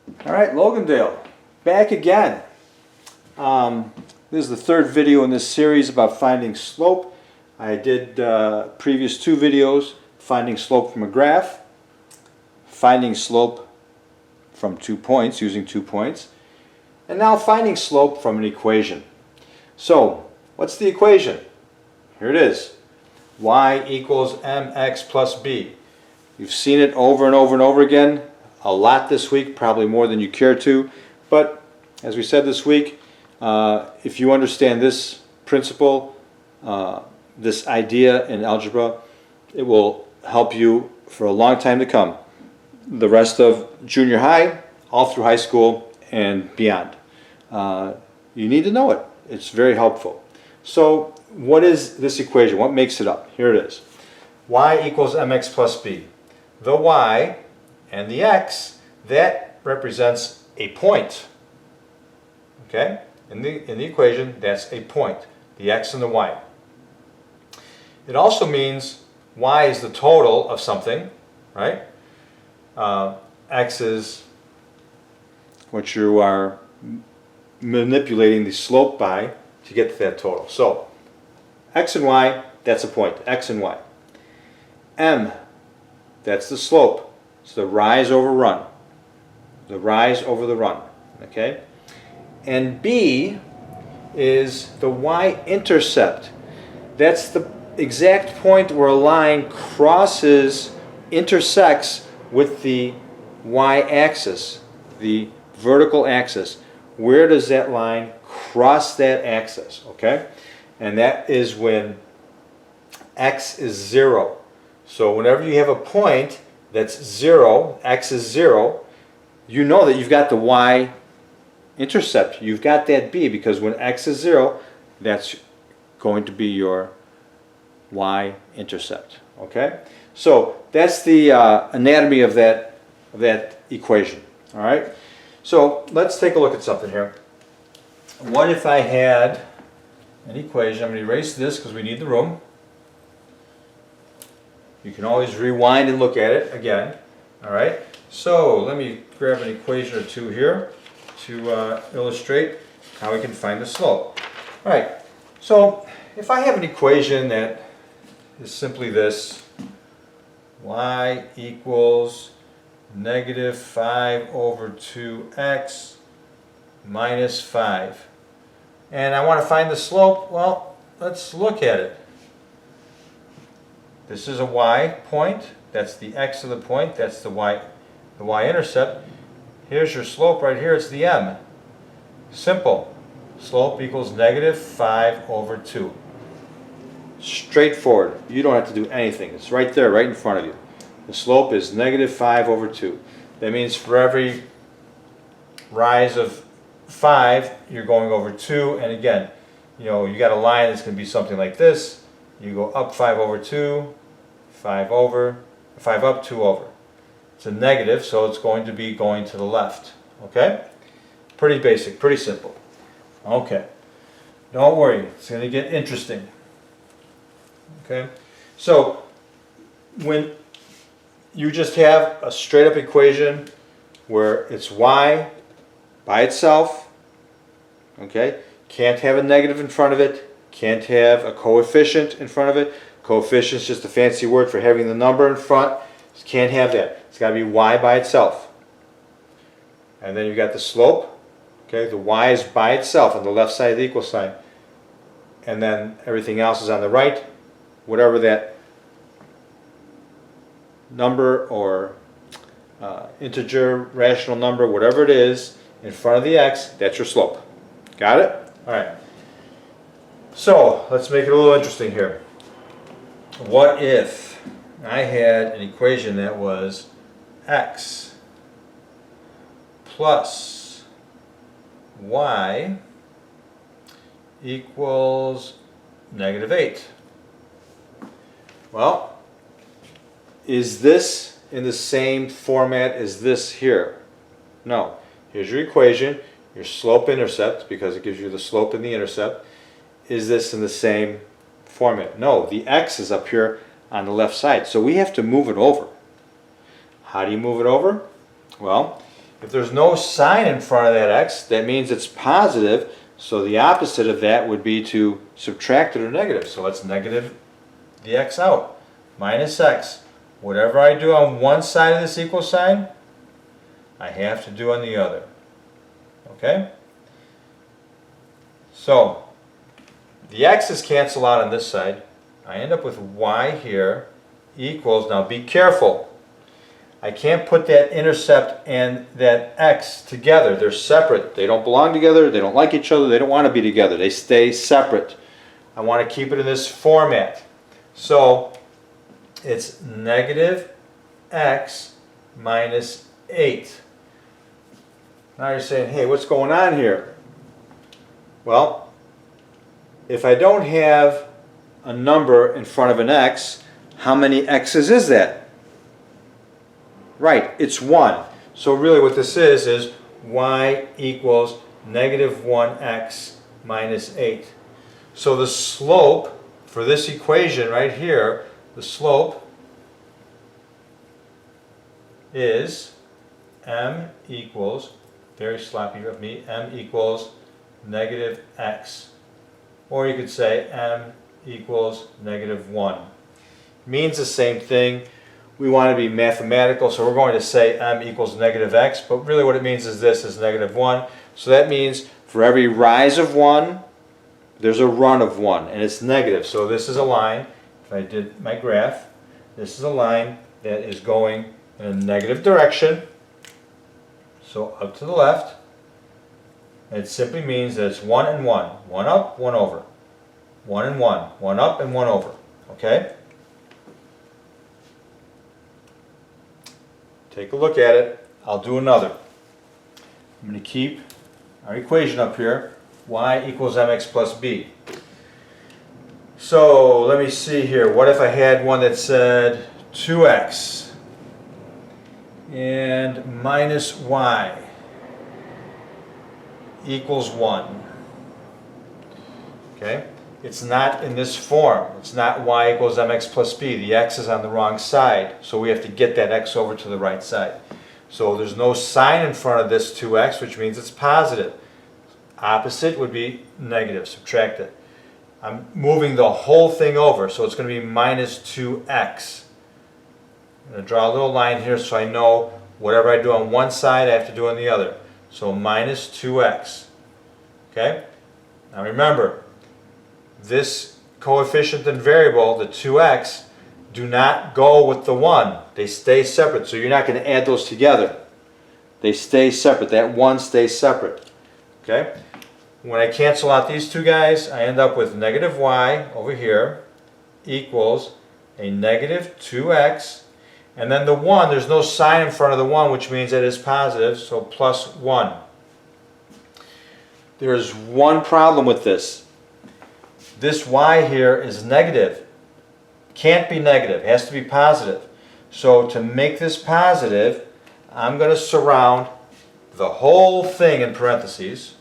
All right, Logandale, back again. This is the third video in this series about finding slope. I did previous two videos, finding slope from a graph, finding slope from 2 points, using 2 points, and now finding slope from an equation. So, what's the equation? Here it is. Y equals mx plus b. You've seen it over and over and over again, a lot this week, probably more than you care to, but as we said this week, if you understand this principle, this idea in algebra, it will help you for a long time to come. The rest of junior high, all through high school and beyond. You need to know it. It's very helpful. So what is this equation? What makes it up? Here it is. Y equals mx plus b. The y and the x, that represents a point. Okay? In the equation, that's a point. The x and the y. It also means y is the total of something, right? X is what you are manipulating the slope by to get to that total. So, x and y, that's a point, x and y. M, that's the slope. It's the rise over run. The rise over the run, okay? And b is the y-intercept. That's the exact point where a line crosses, intersects with the y-axis, the vertical axis. Where does that line cross that axis, okay? And that is when x is 0. So whenever you have a point that's 0, x is 0, you know that you've got the y-intercept. You've got that b, because when x is 0, that's going to be your y-intercept, okay? So that's the anatomy of that equation, all right? So let's take a look at something here. What if I had an equation? I'm going to erase this because we need the room. You can always rewind and look at it again. All right. So let me grab an equation or two here to illustrate how we can find the slope. All right. So if I have an equation that is simply this: y equals negative 5 over 2x minus 5. And I want to find the slope. Well, let's look at it. This is a y point. That's the x of the point. That's the y-intercept. Here's your slope right here. It's the m. Simple. Slope equals negative 5 over 2. Straightforward. You don't have to do anything. It's right there, right in front of you. The slope is negative 5 over 2. That means for every rise of 5, you're going over 2. And again, you got a line that's going to be something like this. You go up 5 over 2, 5 over, 5 up, 2 over. It's a negative, so it's going to be going to the left. Okay? Pretty basic, pretty simple. Okay. Don't worry, it's going to get interesting. Okay? So, when you just have a straight up equation where it's y by itself, okay? Can't have a negative in front of it, can't have a coefficient in front of it. Coefficient is just a fancy word for having the number in front. Can't have that. It's got to be y by itself. And then you've got the slope, okay? The y is by itself on the left side of the equal sign. And then everything else is on the right, whatever that number or integer, rational number, whatever it is, in front of the x, that's your slope. Got it? All right. So let's make it a little interesting here. What if I had an equation that was x plus y equals negative 8? Well, is this in the same format as this here? No. Here's your equation, your slope-intercept, because it gives you the slope and the intercept. Is this in the same format? No. The x is up here on the left side, so we have to move it over. How do you move it over? Well, If there's no sign in front of that x, that means it's positive. So the opposite of that would be to subtract it or negative. So let's negative the x out. Minus x. Whatever I do on one side of this equal sign, I have to do on the other. Okay? So the x's cancel out on this side. I end up with y here equals, now be careful, I can't put that intercept and that x together. They're separate. They don't belong together. They don't like each other. They don't want to be together. They stay separate. I want to keep it in this format. So it's negative x minus 8. Now you're saying, hey, what's going on here? Well, if I don't have a number in front of an x, how many x's is that? Right, it's 1. So really what this is y equals negative 1x minus 8. So the slope for this equation right here, the slope is m equals, very sloppy of me, m equals negative x. Or you could say m equals negative 1. Means the same thing. We want to be mathematical, so we're going to say m equals negative x, but really what it means is this is negative 1. So that means for every rise of 1, there's a run of 1, and it's negative. So this is a line, if I did my graph, this is a line that is going in a negative direction, so up to the left. And it simply means that it's 1 and 1. 1 up, 1 over. 1 and 1. 1 up and 1 over. Okay? Take a look at it. I'll do another. I'm going to keep our equation up here. Y equals mx plus b. So let me see here. What if I had one that said 2x and minus y equals 1. Okay? It's not in this form. It's not y equals mx plus b. The x is on the wrong side, so we have to get that x over to the right side. So there's no sign in front of this 2x, which means it's positive. Opposite would be negative. Subtract it. I'm moving the whole thing over, so it's going to be minus 2x. I'm going to draw a little line here so I know whatever I do on one side, I have to do on the other. So minus 2x. Okay? Now remember, this coefficient and variable, the 2x, do not go with the 1. They stay separate, so you're not going to add those together. They stay separate. That 1 stays separate. Okay? When I cancel out these two guys, I end up with negative y over here equals a negative 2x. And then the 1, there's no sign in front of the 1, which means that it's positive, so plus 1. There's one problem with this. This y here is negative. Can't be negative. It has to be positive. So to make this positive, I'm going to surround the whole thing in parentheses.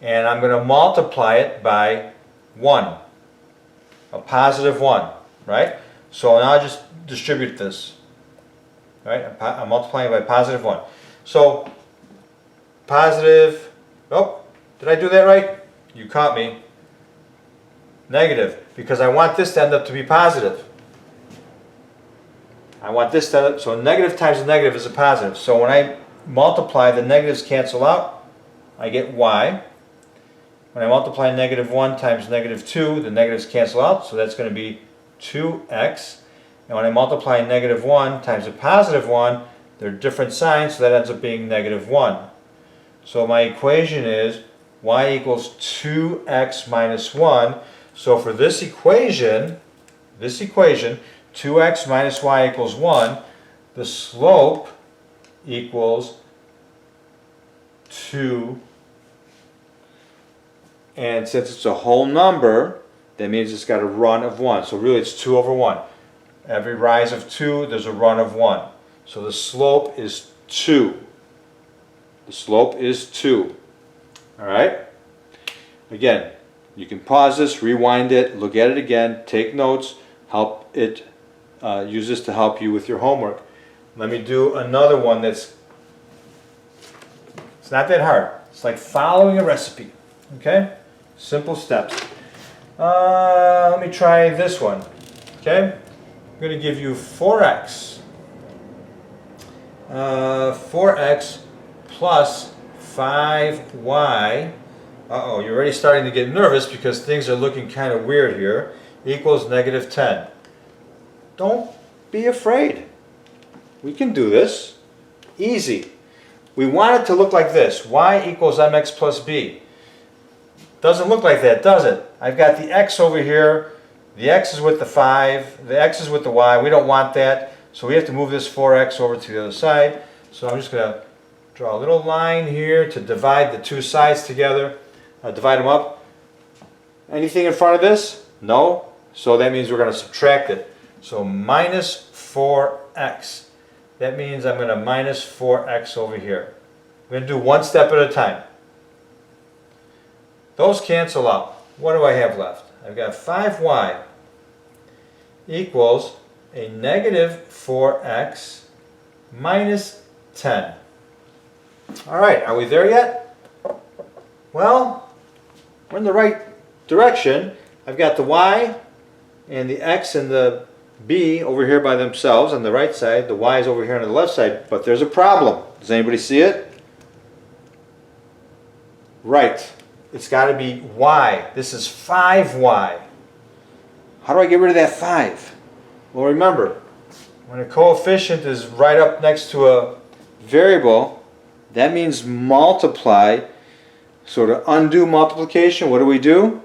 And I'm going to multiply it by 1. A positive 1. Right? So now I just distribute this. Right? I'm multiplying by positive 1. So positive, oh, did I do that right? You caught me. Negative, because I want this to end up to be positive. I want this to end up, so negative times a negative is a positive. So when I multiply, the negatives cancel out. I get y. When I multiply negative 1 times negative 2, the negatives cancel out, so that's going to be 2x. And when I multiply negative 1 times a positive 1, they're different signs, so that ends up being negative 1. So my equation is y equals 2x minus 1. So for this equation, 2x minus y equals 1, the slope equals 2. And since it's a whole number, that means it's got a run of 1. So really it's 2 over 1. Every rise of 2, there's a run of 1. So the slope is 2. The slope is 2. Alright? Again, you can pause this, rewind it, look at it again, take notes, help it, use this to help you with your homework. Let me do another one it's not that hard. It's like following a recipe. Okay? Simple steps. Let me try this one. Okay? I'm going to give you 4x. 4x plus 5y. Uh-oh, you're already starting to get nervous because things are looking kind of weird here. Equals negative 10. Don't be afraid. We can do this. Easy. We want it to look like this. Y equals mx plus b. Doesn't look like that, does it? I've got the x over here. The x is with the 5. The x is with the y. We don't want that. So we have to move this 4x over to the other side. So I'm just going to draw a little line here to divide the two sides together. Divide them up. Anything in front of this? No. So that means we're going to subtract it. So minus 4x. That means I'm going to minus 4x over here. I'm going to do one step at a time. Those cancel out. What do I have left? I've got 5y equals a negative 4x minus 10. All right, are we there yet? Well, we're in the right direction. I've got the y and the x and the b over here by themselves on the right side. The y is over here on the left side, but there's a problem. Does anybody see it? Right. It's got to be y. This is 5y. How do I get rid of that 5? Well, remember, when a coefficient is right up next to a variable, that means multiply. So to undo multiplication, what do?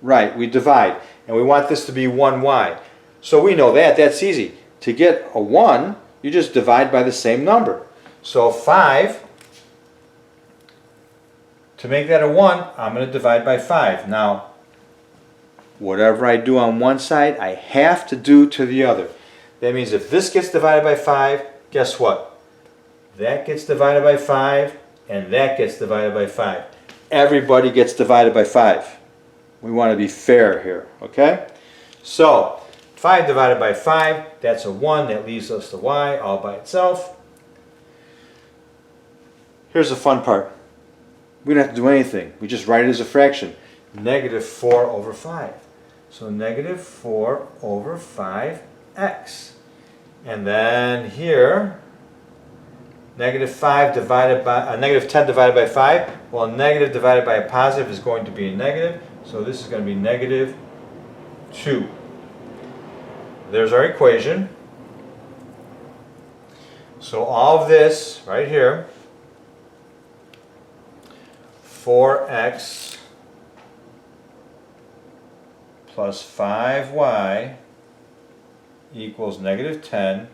Right, we divide. And we want this to be 1y. So we know that. That's easy. To get a 1, you just divide by the same number. So 5, to make that a 1, I'm going to divide by 5. Now, whatever I do on one side, I have to do to the other. That means if this gets divided by 5, guess what? That gets divided by 5, and that gets divided by 5. Everybody gets divided by 5. We want to be fair here, okay? So, 5 divided by 5, that's a 1. That leaves us the y all by itself. Here's the fun part. We don't have to do anything. We just write it as a fraction. Negative 4 over 5. So negative 4 over 5x. And then here, negative 5 divided by, negative 10 divided by 5. Well, negative divided by a positive is going to be a negative. So this is going to be negative 2. There's our equation. So all of this right here, 4x plus 5y equals negative 10.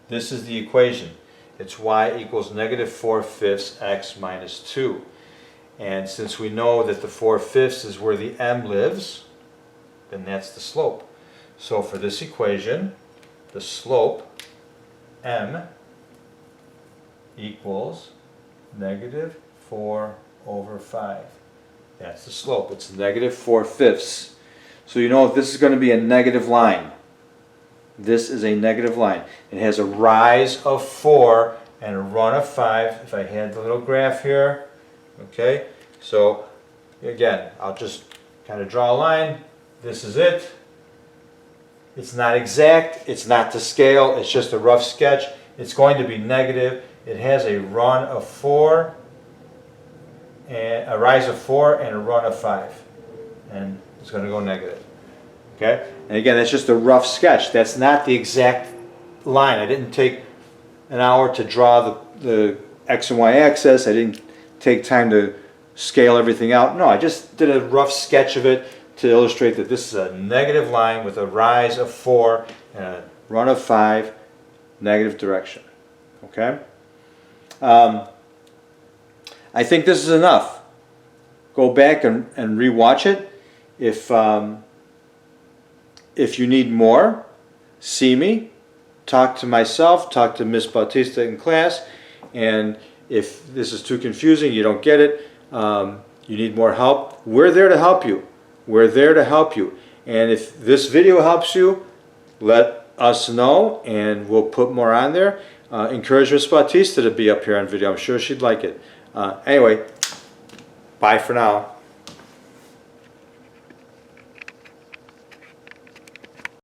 This is the equation. It's y equals negative 4/5 x minus 2. And since we know that the 4/5 is where the m lives, then that's the slope. So for this equation, the slope m equals negative 4 over 5. That's the slope. It's negative 4/5. So you know if this is going to be a negative line. This is a negative line. It has a rise of 4 and a run of 5. If I had the little graph here, okay? So again, I'll just kind of draw a line. This is it. It's not exact. It's not to scale. It's just a rough sketch. It's going to be negative. It has a run of 4, and a rise of 4 and a run of 5. And it's going to go negative. Okay? And again, that's just a rough sketch. That's not the exact line. I didn't take an hour to draw the x and y axis. I didn't take time to scale everything out. No, I just did a rough sketch of it to illustrate that this is a negative line with a rise of 4 and a run of 5, negative direction. Okay? I think this is enough. Go back and rewatch it. If you need more, see me, talk to myself, talk to Miss Bautista in class, and if this is too confusing, you don't get it, you need more help, we're there to help you. We're there to help you. And if this video helps you, let us know, and we'll put more on there. Encourage Miss Bautista to be up here on video. I'm sure she'd like it. Anyway, bye for now.